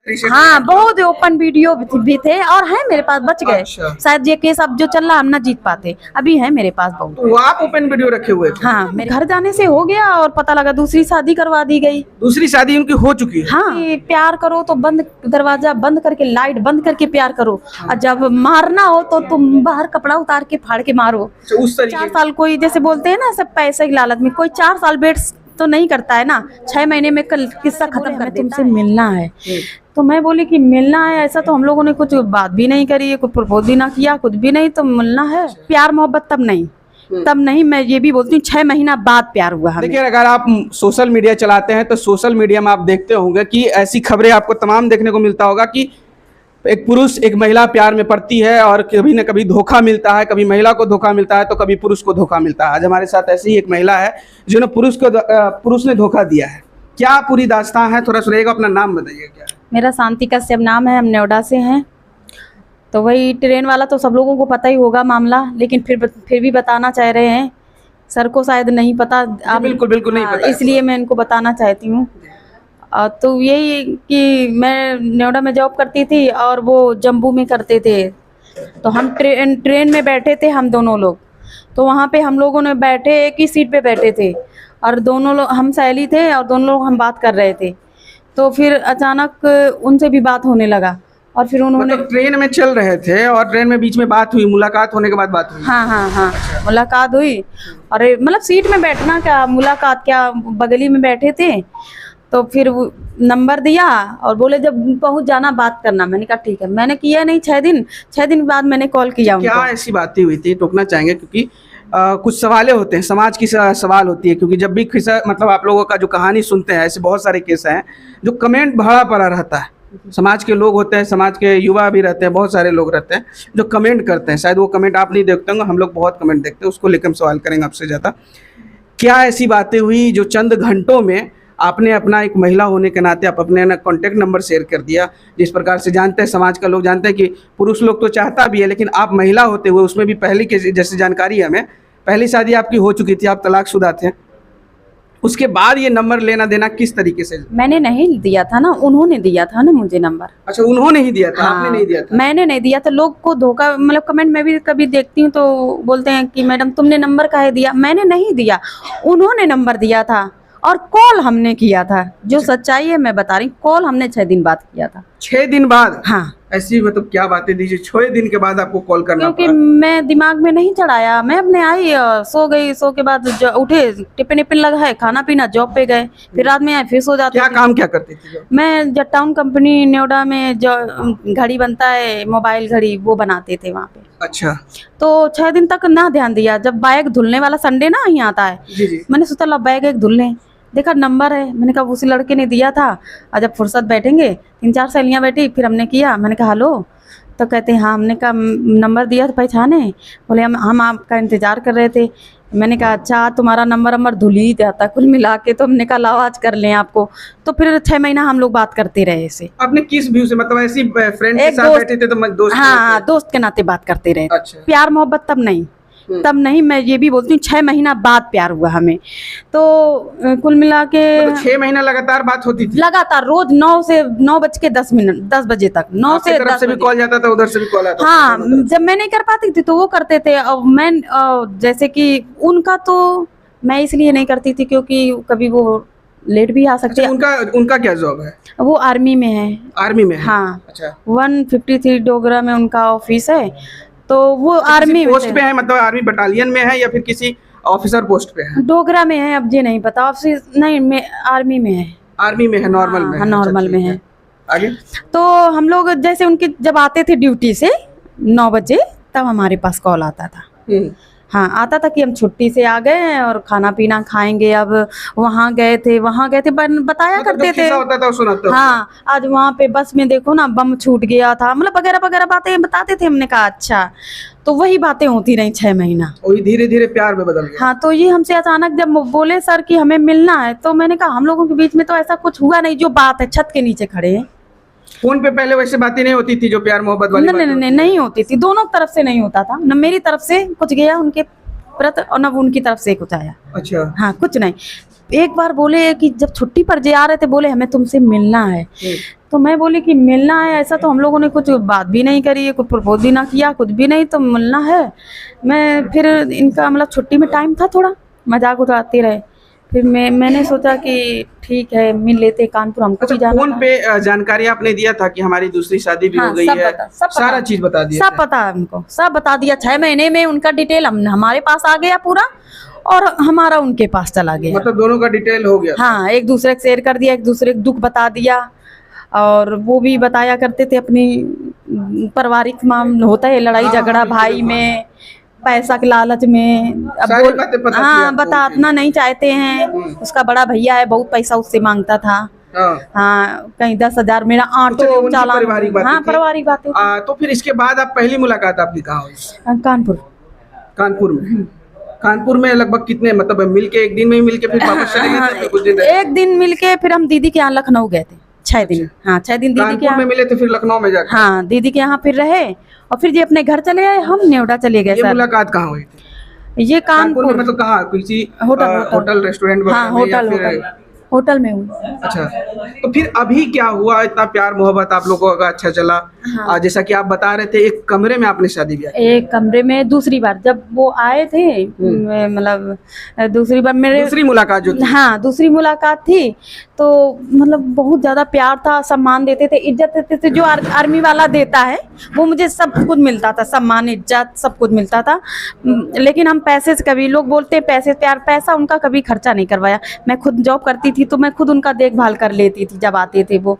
हाँ, बहुत open video भी थे और है मेरे पास, बच गए। अच्छा। शायद ये केस अब जो चल रहा हम ना जीत पाते, अभी है मेरे पास बहुत। तो आप ओपन वीडियो रखे हुए थे? हाँ, मेरे घर जाने से हो गया और पता लगा दूसरी शादी करवा दी गई। दूसरी शादी उनकी हो चुकी है? हाँ, ये प्यार करो तो बंद, दरवाजा बंद करके, लाइट बंद करके प्यार करो, और जब मारना हो तो तुम बाहर कपड़ा उतार के फाड़ के मारो। अच्छा, उस तरीके 4 साल कोई जैसे बोलते हैं ना सब पैसे की लालच में, कोई 4 साल वेट तो नहीं करता है ना, 6 महीने में कल किस्सा खत्म कर देता। तुमसे मिलना है, तो मैं बोली कि मिलना है, ऐसा तो हम लोगों ने कुछ बात भी नहीं करी है, कुछ प्रपोज भी ना किया, कुछ भी नहीं, तो मिलना है। प्यार मोहब्बत तब नहीं, मैं ये भी बोलती हूँ 6 महीना बाद प्यार हुआ हमें। देखिए, अगर आप सोशल मीडिया चलाते हैं तो सोशल मीडिया में आप देखते होंगे कि ऐसी खबरें आपको तमाम देखने को मिलता होगा कि एक पुरुष एक महिला प्यार में पड़ती है और कभी न कभी धोखा मिलता है, कभी महिला को धोखा मिलता है तो कभी पुरुष को धोखा मिलता है। आज हमारे साथ ऐसी ही एक महिला है जिन्हें पुरुष ने धोखा दिया है। क्या पूरी दास्तां है, थोड़ा सुनिएगा। अपना नाम बताइए। क्या मेरा शांति कश्यप नाम है, हम नोएडा से हैं। तो वही ट्रेन वाला तो सब लोगों को पता ही होगा मामला, लेकिन फिर भी बताना चाह रहे हैं। सर को शायद नहीं पता, आप बिल्कुल नहीं पता, इसलिए मैं इनको बताना चाहती हूँ। तो यही कि मैं नोएडा में जॉब करती थी और वो जम्मू में करते थे। तो हम ट्रेन में बैठे थे हम दोनों लोग। तो वहाँ पे हम लोगों ने बैठे एक ही सीट पे बैठे थे और दोनों लोग हम सहेली थे और दोनों लोग हम बात कर रहे थे। तो फिर अचानक उनसे भी बात होने लगा और फिर उन्होंने मतलब ट्रेन में चल रहे थे और ट्रेन में बीच में बात हुई, मुलाकात होने के बाद बात हुई? हाँ, मुलाकात हुई। और मतलब सीट में बैठना क्या, मुलाकात क्या, बगली में बैठे थे। तो फिर नंबर दिया और बोले जब पहुंच जाना बात करना। मैंने कहा ठीक है। मैंने किया नहीं, 6 दिन बाद मैंने कॉल किया उनको। क्या ऐसी बातें हुई थी, टोकना चाहेंगे क्योंकि कुछ सवालें होते हैं, समाज की सवाल होती है, क्योंकि जब भी किस्सा मतलब आप लोगों का जो कहानी सुनते हैं, ऐसे बहुत सारे केस हैं जो कमेंट भरा पड़ा रहता है। समाज के लोग होते हैं, समाज के युवा भी रहते हैं, बहुत सारे लोग रहते हैं जो कमेंट करते हैं। शायद वो कमेंट आप नहीं देखते होंगे, हम लोग बहुत कमेंट देखते हैं, उसको लेकर हम सवाल करेंगे आपसे ज़्यादा। क्या ऐसी बातें हुई जो चंद घंटों में आपने अपना एक महिला होने के नाते आप अपने कॉन्टैक्ट नंबर शेयर कर दिया? जिस प्रकार से जानते हैं, समाज का लोग जानते हैं कि पुरुष लोग तो चाहता भी है, लेकिन आप महिला होते हुए उसमें भी पहली के जैसे जानकारी है हमें, पहली शादी आपकी हो चुकी थी, आप तलाकशुदा थे, उसके बाद ये नंबर लेना देना किस तरीके से? मैंने नहीं दिया था ना, उन्होंने दिया था ना मुझे नंबर। अच्छा, उन्होंने ही दिया था? हाँ, आपने नहीं दिया था? मैंने नहीं दिया था। लोग को धोखा, मतलब कमेंट में भी कभी देखती हूँ तो बोलते हैं कि मैडम तुमने नंबर काहे दिया। मैंने नहीं दिया, उन्होंने नंबर दिया था और कॉल हमने किया था। जो सच्चाई है मैं बता रही हूँ, कॉल हमने 6 दिन बाद किया था। 6 दिन बाद? हाँ। ऐसी मतलब क्या बातें दीजिए, 6 दिन के बाद आपको कॉल करना क्योंकि पड़ा? मैं दिमाग में नहीं चढ़ाया, मैं अपने आई सो गई। सो के बाद उठे, टिफिन इपिन लगाए, खाना पीना, जॉब पे गए, फिर रात में आए, फिर सो जाते। क्या काम क्या करती थी? मैं जटाउन कंपनी नोएडा में जो घड़ी बनता है, मोबाइल घड़ी, वो बनाते थे वहाँ पे। अच्छा। तो 6 दिन तक ना ध्यान दिया। जब बैग धुलने वाला संडे ना यहाँ आता है, जी। मैंने सोचा ला बैग एक धुल लें। देखा नंबर है, मैंने कहा उसी लड़के ने दिया था। और जब फुर्सत बैठेंगे, 3-4 सहेलियाँ बैठी, फिर हमने किया। मैंने कहा हेलो, तो कहते हैं हाँ। हमने कहा नंबर दिया तो पहचाने? बोले हम आपका इंतज़ार कर रहे थे। मैंने कहा अच्छा, तुम्हारा नंबर धुल ही जाता कुल मिला के। तो हमने कहा लाओ आज कर लें आपको। तो फिर 6 महीना हम लोग बात करते रहे ऐसे। आपने किस व्यू से, मतलब ऐसी फ्रेंड के साथ बैठे थे तो दोस्त? हाँ, दोस्त के नाते बात करते रहे। अच्छा। प्यार मोहब्बत तब नहीं, मैं ये भी बोलती हूँ 6 महीना बाद प्यार हुआ हमें। तो कुल मिला के 6 महीना लगातार बात होती थी? लगातार रोज 9 बज के 10 मिनट, 10 बजे तक, 9 से 10 से भी कॉल जाता था, उधर से भी कॉल आता? हाँ, जब मैं नहीं कर पाती थी तो वो करते थे। और मैं जैसे कि उनका तो मैं इसलिए नहीं करती थी क्योंकि कभी वो लेट भी आ सकते हैं। उनका क्या जॉब है? वो आर्मी में है। आर्मी में है? हाँ। अच्छा। 153 डोगरा में उनका ऑफिस है। तो वो आर्मी पोस्ट पे है, मतलब आर्मी बटालियन में है या फिर किसी ऑफिसर पोस्ट पे है? डोगरा में है, अब ये नहीं पता। ऑफिस नहीं, में आर्मी में है। आर्मी में है, नॉर्मल में? हाँ, नॉर्मल में है। आगे? तो हम लोग जैसे उनके जब आते थे ड्यूटी से 9 बजे, तब हमारे पास कॉल आता था। हाँ, आता था कि हम छुट्टी से आ गए हैं और खाना पीना खाएंगे। अब वहाँ गए थे बताया करते थे। होता था सुनाते? हाँ, आज वहाँ पे बस में देखो ना बम छूट गया था, मतलब वगैरह वगैरह बातें बताते थे। हमने कहा अच्छा। तो वही बातें होती रही 6 महीना। वही धीरे धीरे प्यार में बदल गया। हाँ, तो ये हमसे अचानक जब बोले सर कि हमें मिलना है, तो मैंने कहा हम लोगों के बीच में तो ऐसा कुछ हुआ नहीं। जो बात है, छत के नीचे खड़े हैं। फोन पे पहले वैसे बातें नहीं होती थी जो प्यार मोहब्बत वाली? नहीं होती थी। दोनों तरफ से नहीं होता था, न मेरी तरफ से कुछ गया उनके प्रति और न उनकी तरफ से कुछ आया। अच्छा। हाँ, कुछ नहीं। एक बार बोले कि जब छुट्टी पर जे आ रहे थे, बोले हमें तुमसे मिलना है। तो मैं बोली कि मिलना है ऐसा, तो हम लोगों ने कुछ बात भी नहीं करी, कुछ प्रपोज भी ना किया, कुछ भी नहीं, तो मिलना है। मैं फिर इनका मतलब छुट्टी में टाइम था, थोड़ा मजाक उड़ाते रहे। फिर मैंने सोचा कि ठीक है मिल लेते, कानपुर हमको अच्छा, भी जाना फोन था। पे जानकारी आपने दिया था कि हमारी दूसरी शादी भी हाँ, हो गई सब है, पता, सब पता। सारा चीज बता दिया सब पता है हमको, सब बता दिया। 6 महीने में उनका डिटेल हमारे पास आ गया पूरा, और हमारा उनके पास चला गया। मतलब दोनों का डिटेल हो गया। हाँ, एक दूसरे को शेयर कर दिया, एक दूसरे को दुख बता दिया, और वो भी बताया करते थे अपनी पारिवारिक मामला, होता है लड़ाई हाँ, झगड़ा बिल्कुल, भाई बिल्कुल। में, पैसा के लालच में। अब सारी बातें पता थी हाँ, आपको उनकी। बताना नहीं चाहते हैं। उसका बड़ा भैया है, बहुत पैसा उससे मांगता था। हाँ। हाँ, कहीं 10,000 मेरा तो चलिए, ऑटो उनकी चालान। पारिवारिक बातें हाँ, थी। पारिवारिक बातें थी। तो फिर इसके बाद आप पहली मुलाकात आपकी कहाँ हुई? कानपुर। कानपुर में। कानपुर में लगभग कितने, मतलब मिल के एक दिन में ही मिल के फिर वापस चले गए थे, फिर कुछ दिन रहे? एक दिन मिलके फिर हम दीदी के यहाँ लखनऊ गए थे। 6 दिन। हाँ, 6 दिन दीदी के कानपुर में यहाँ। मिले थे, फिर लखनऊ में जाकर। हाँ, दीदी के यहाँ फिर रहे, और फिर जी अपने घर चले आए, हम नेवड़ा चले गए ये सर। मुलाकात कहाँ हुई थी? ये कानपुर में कानपुर। मतलब कहाँ, किसी होटल होटल रेस्टोरेंट हाँ, वगैरह में या होटल फिर? होटल में हुई। अच्छा, तो फिर अभी क्या हुआ, इतना प्यार मोहब्बत आप लोगों का अच्छा चला? हाँ। जैसा कि आप बता रहे थे, एक कमरे में आपने शादी ब्याह की। एक कमरे में दूसरी बार जब वो आए थे, मतलब दूसरी बार मेरे, दूसरी मुलाकात जो थी। हाँ दूसरी मुलाकात थी, तो मतलब बहुत ज़्यादा प्यार था, सम्मान देते थे, इज्जत देते थे, जो आर्मी वाला देता है वो मुझे सब कुछ मिलता था, सम्मान इज्जत सब कुछ मिलता था। लेकिन हम पैसे से, कभी लोग बोलते हैं पैसे प्यार, पैसा उनका कभी खर्चा नहीं करवाया। मैं खुद जॉब करती थी, तो मैं खुद उनका देखभाल कर लेती थी जब आते थे वो।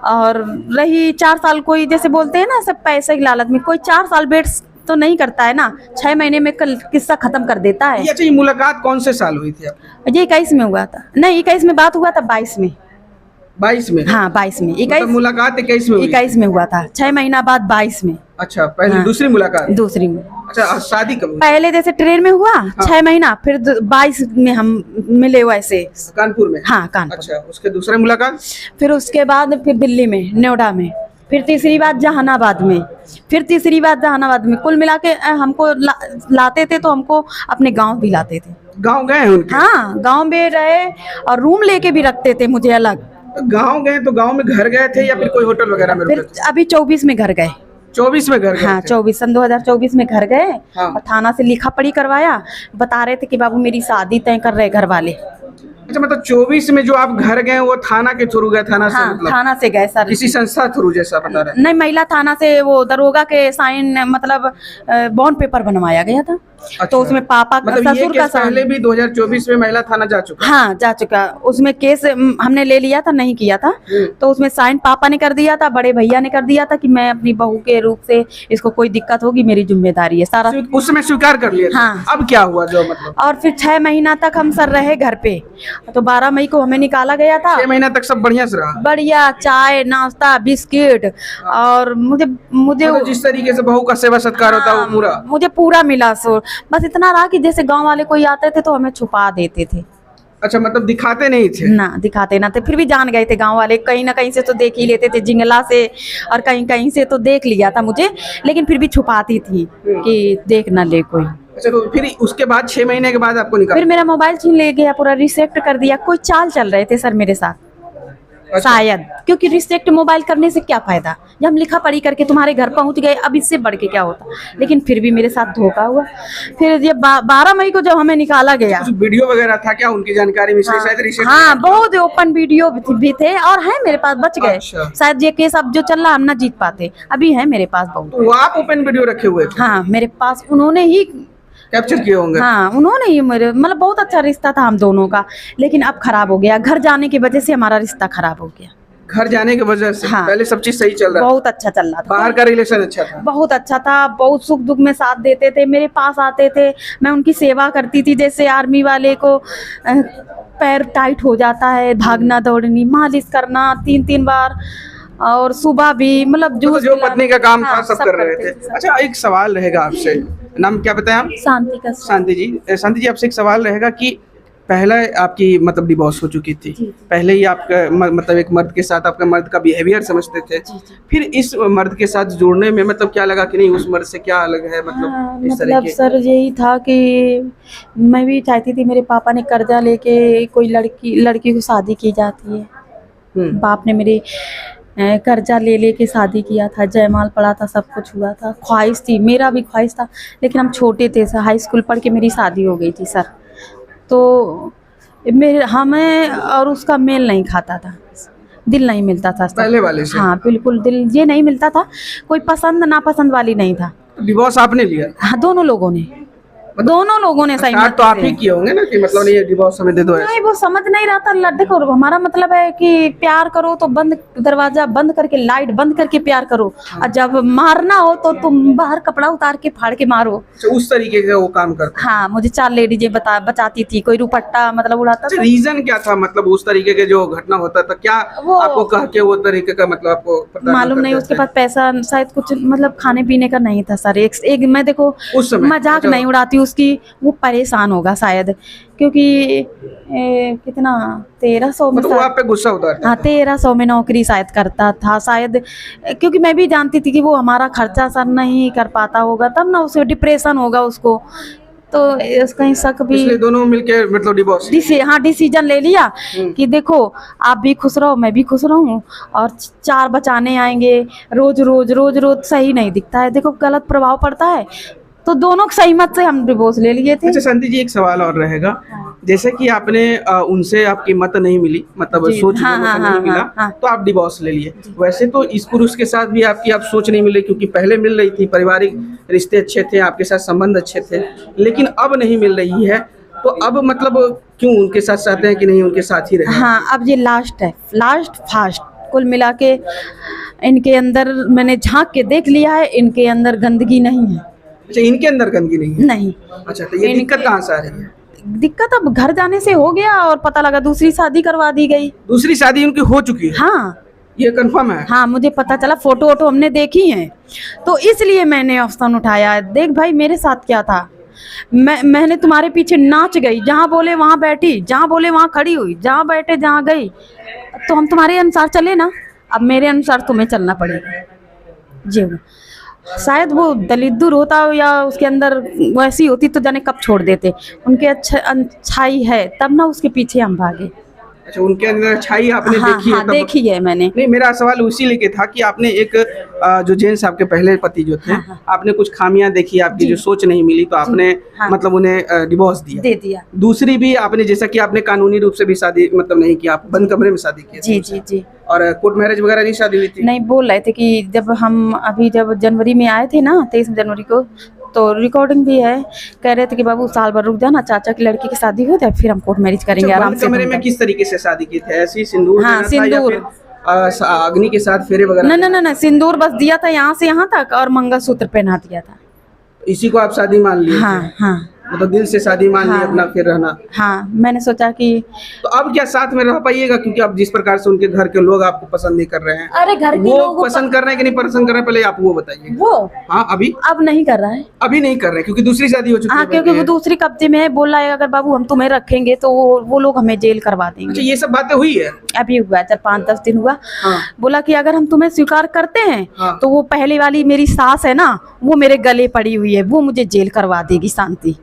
और रही 4 साल, कोई जैसे बोलते हैं ना सब पैसे की लालच में, कोई 4 साल वेट तो नहीं करता है ना, 6 महीने में कल किस्सा खत्म कर देता है। अच्छा, ये मुलाकात कौन से साल हुई थी आपकी? ये 21 में हुआ था, नहीं 21 में बात हुआ था, 22 में। 22 में? हाँ, 22 में। 21 मुलाकात 21 में हुई? 21 में हुआ था, 6 महीना बाद 22 में। अच्छा, पहले हाँ। दूसरी मुलाकात? दूसरी में। अच्छा, शादी कब हुई? पहले जैसे ट्रेन में हुआ 6 महीना, फिर 22 में हम मिले वैसे। कानपुर में? हाँ, कानपुर। अच्छा, उसके दूसरे मुलाकात? फिर उसके बाद फिर दिल्ली में, नोएडा में, फिर तीसरी बार जहानाबाद में, फिर तीसरी बार जहानाबाद में। कुल मिला के हमको लाते थे तो हमको अपने गांव भी लाते थे। गांव गए हैं उनके? हाँ, गांव में रहे, और रूम लेके भी रखते थे मुझे अलग। गांव गए तो गांव में घर गए थे या फिर कोई होटल वगैरह में रुके फिर थे? अभी 24 में घर गए। 24 में घर गए हाँ, थे? 24 सन 2024 में घर गए। हाँ। और थाना से लिखा पढ़ी करवाया, बता रहे थे कि बाबू मेरी शादी तय कर रहे घर वाले। अच्छा, मतलब 24 में जो आप घर गए वो थाना के थ्रू गए? थाना से हाँ, मतलब थाना से गए सर। किसी संस्था थ्रू जैसा बता रहे हैं? नहीं, महिला थाना से वो दरोगा के साइन, मतलब बॉन्ड पेपर बनवाया गया था। अच्छा। तो उसमें पापा का, मतलब ये ससुर का केस पहले साइन। भी 2024 में महिला थाना जा चुका? हाँ, जा चुका। उसमें केस हमने ले लिया था, नहीं किया था, तो उसमें साइन पापा ने कर दिया था, बड़े भैया ने कर दिया था कि मैं अपनी बहू के रूप से, इसको कोई दिक्कत होगी मेरी जिम्मेदारी है सारा। उस समय स्वीकार कर लिया था? हाँ। अब क्या हुआ जो मतलब? और फिर 6 महीना तक हम सर रहे घर पे, तो 12 मई को हमें निकाला गया था। 6 महीना तक सब बढ़िया से रहा? बढ़िया, चाय नाश्ता बिस्किट, और मुझे मतलब जिस तरीके से बहू का सेवा सत्कार होता है वो पूरा? मुझे पूरा मिला। सो बस इतना रहा कि जैसे गांव वाले कोई आते थे तो हमें छुपा देते थे। अच्छा, मतलब दिखाते नहीं थे? ना, दिखाते ना थे, फिर भी जान गए थे गांव वाले, कहीं ना कहीं से तो देख ही लेते थे, जिंगला से और कहीं कहीं से तो देख लिया था मुझे, लेकिन फिर भी छुपाती थी कि देख ना ले कोई। अच्छा, तो फिर उसके बाद 6 महीने के बाद आपको निकाला? फिर मेरा मोबाइल छीन ले गया, पूरा रिसेक्ट कर दिया। कोई चाल चल रहे थे सर मेरे साथ। अच्छा। शायद क्योंकि रिस्ट्रिक्ट मोबाइल करने से क्या फायदा, जब हम लिखा पढ़ी करके तुम्हारे घर पहुंच गए, अब इससे बढ़ के क्या होता। लेकिन फिर भी मेरे साथ धोखा हुआ। फिर ये 12 मई को जब हमें निकाला गया, कुछ वीडियो वगैरह था क्या उनकी जानकारी में? इसलिए शायद रिसेप्शन। हाँ, बहुत ओपन वीडियो भी थे और है मेरे पास, बच गए। अच्छा। शायद ये केस अब जो चल रहा हम ना जीत पाते, अभी है मेरे पास बहुत। तो आप ओपन वीडियो रखे हुए थे? हाँ, मेरे पास उन्होंने ही कैप्चर किए होंगे? हाँ, उन्होंने ही मेरे, मतलब बहुत अच्छा रिश्ता था हम दोनों का, लेकिन अब खराब हो गया। घर जाने की वजह से हमारा रिश्ता खराब हो गया। घर जाने की वजह से? हाँ। पहले सब चीज सही चल रहा था? बहुत अच्छा चल रहा था, बाहर का रिलेशन अच्छा था? बहुत अच्छा था, बहुत सुख दुख में साथ देते थे, मेरे पास आते थे, मैं उनकी सेवा करती थी। जैसे आर्मी वाले को पैर टाइट हो जाता है, भागना दौड़नी, मालिश करना 3-3 बार, और सुबह भी, मतलब तो जूस जो पिलाना। पत्नी का काम था हाँ, सब कर रहे थे। सब। अच्छा, एक सवाल रहेगा आपसे, नाम क्या बताएं आप? शांति का। शांति जी, आपसे एक सवाल रहेगा कि पहले आपकी मतलब डिवोर्स हो चुकी थी, जी। पहले ही आपका मतलब एक मर्द के साथ आपका मर्द का बिहेवियर समझते थे, फिर इस मर्द के साथ जुड़ने में मतलब क्या लगा कि नहीं उस मर्द से क्या अलग है, मतलब इस तरह मतलब के? सर यही था कि मैं भी चाहती थी, मेरे पापा ने कर्जा लेके कोई लड़की को शादी की जाती है। बाप ने मेरी कर्जा ले लेके शादी किया था, जयमाल पड़ा था, सब कुछ हुआ था, ख्वाहिश थी, मेरा भी ख्वाहिश था, लेकिन हम छोटे थे सर, हाई स्कूल पढ़ के मेरी शादी हो गई थी सर। तो मेरे हमें और उसका मेल नहीं खाता था, दिल नहीं मिलता था सर। पहले वाले से? हाँ बिल्कुल, दिल ये नहीं मिलता था, कोई पसंद नापसंद वाली नहीं था। डिवोर्स आपने लिया? हाँ दोनों लोगों ने सही स्टार्ट तो आप ही किए होंगे ना कि मतलब नहीं डिवोर्स हमें दे दो ऐसे। नहीं, वो समझ नहीं रहा था। देखो हमारा मतलब है कि प्यार करो तो बंद, दरवाजा बंद करके, लाइट बंद करके प्यार करो, और जब मारना हो तो तुम बाहर कपड़ा उतार के फाड़ के मारो। अच्छा, उस तरीके का वो काम करता है। हाँ, मुझे 4 लेडीजें बचाती थी, कोई रुपट्टा मतलब उड़ाता अच्छा, था। रीजन क्या था? मतलब उस तरीके के जो घटना होता था क्या वो आपको कह के वो तरीके का मतलब आपको पता मालूम नहीं, उसके पास पैसा शायद कुछ मतलब खाने पीने का नहीं था सर। एक मैं देखो उस समय मजाक अच्छा। नहीं उड़ाती उसकी, वो परेशान होगा शायद, क्योंकि कितना 1300 में मतलब वो शायद, आप पे गुस्सा उतारता हाँ 1300 में नौकरी शायद करता था शायद, क्योंकि मैं भी जानती थी कि वो हमारा खर्चा सर नहीं कर पाता होगा, तब ना उसे डिप्रेशन होगा उसको, तो कहीं शक भी। इसलिए दोनों मिलके मतलब डिवोर्स? हाँ डिसीजन ले लिया कि देखो आप भी खुश रहो, मैं भी खुश रहूं, और 4 बचाने आएंगे। रोज रोज रोज रोज सही नहीं दिखता है, देखो गलत प्रभाव पड़ता है, तो दोनों सहमत से हम डिवोर्स ले लिए थे। अच्छा शांति जी, एक सवाल और रहेगा। जैसे कि आपने उनसे आपकी मत नहीं मिली, मतलब जी, सोच हाँ, दोनों का हाँ, नहीं मिला, हाँ। तो आप डिवोर्स ले लिए। वैसे तो इस पुरुष के साथ भी आपकी आप सोच नहीं मिली, क्योंकि पहले मिल रही थी, पारिवारिक रिश्ते अच्छे थे, आपके साथ संबंध अच्छे थे, लेकिन अब नहीं मिल रही है, तो अब मतलब क्यों उनके साथ चाहते हैं कि नहीं उनके साथ ही रहे? हाँ, अब ये लास्ट है, लास्ट फास्ट, कुल मिला के इनके अंदर मैंने झांक के देख लिया है, इनके अंदर गंदगी नहीं है। अच्छा, इनके अंदर गंदगी नहीं है? नहीं। अच्छा, तो ये दिक्कत कहाँ से आ रही है? दिक्कत अब घर जाने से हो गया, और पता लगा दूसरी शादी करवा दी गई। दूसरी शादी उनकी हो चुकी है? हाँ ये कंफर्म है? हाँ, मुझे पता चला, फोटो वोटो हमने देखी है, तो इसलिए मैंने ऑप्शन उठाया। देख भाई मेरे साथ क्या था, मैंने तुम्हारे पीछे नाच गई, जहाँ बोले वहाँ बैठी, जहाँ बोले वहाँ खड़ी हुई, जहाँ बैठे जहाँ गई, तो हम तुम्हारे अनुसार चले ना, अब मेरे अनुसार तुम्हें चलना पड़ेगा। जी, शायद वो दलित दूर होता या उसके अंदर वैसी होती तो जाने कब छोड़ देते, उनके अच्छाई है तब ना उसके पीछे हम भागे। अच्छा, उनके अंदर अच्छाई आपने हाँ, देखी है हाँ, तब? देखी है मैंने। नहीं, मेरा सवाल उसी लेके था कि आपने एक जो जेंट्स आपके पहले पति जो थे, हाँ, आपने कुछ खामियां देखी, आपकी जो सोच नहीं मिली, तो आपने हाँ, मतलब उन्हें डिवोर्स दिया। दे दिया। दूसरी भी आपने, जैसा कि आपने कानूनी रूप से भी शादी मतलब नहीं की, आप बंद कमरे में शादी की? जी जी जी। और कोर्ट मैरिज वगैरह नहीं शादी हुई थी? नहीं, बोल रहे थे कि जब हम अभी जब जनवरी में आए थे ना, 23 जनवरी को, तो रिकॉर्डिंग भी है, कह रहे थे कि बाबू साल भर रुक जाना, चाचा की लड़की की शादी हो जाए फिर हम कोर्ट मैरिज करेंगे अच्छा, आराम बंद से। कमरे में किस तरीके से शादी की थी? ऐसी सिंदूर हाँ, देना था या सिंदूर। फिर अग्नि के साथ फेरे वगैरह? ना ना ना, सिंदूर बस दिया था यहाँ से यहाँ तक, और मंगलसूत्र पहना दिया था। इसी को आप शादी मान लिए? हाँ हाँ मतलब दिल से शादी मान ली, हाँ, अपना फिर रहना। हाँ, मैंने सोचा कि तो अब क्या साथ में रह पाइएगा? क्योंकि अब जिस प्रकार से उनके घर के लोग आपको पसंद नहीं कर रहे हैं, अरे घर के वो लोग पसंद कर रहे हैं कि नहीं पसंद कर रहे हैं, पहले आप वो बताइए। वो हाँ, अभी अब नहीं कर रहा है। अभी नहीं कर रहे हैं क्योंकि दूसरी शादी हो चुकी हाँ, है। क्योंकि वो दूसरी कब्जे में है, बोला है अगर बाबू हम तुम्हें रखेंगे तो वो लोग हमें जेल करवा अच्छा, देंगे। ये सब बातें हुई है? अभी हुआ 4-5-10 दिन हुआ। हाँ। बोला कि अगर हम तुम्हें स्वीकार करते हैं हाँ। तो वो पहले वाली मेरी सास है ना, वो मेरे गले पड़ी हुई है, वो मुझे जेल करवा देगी शांति।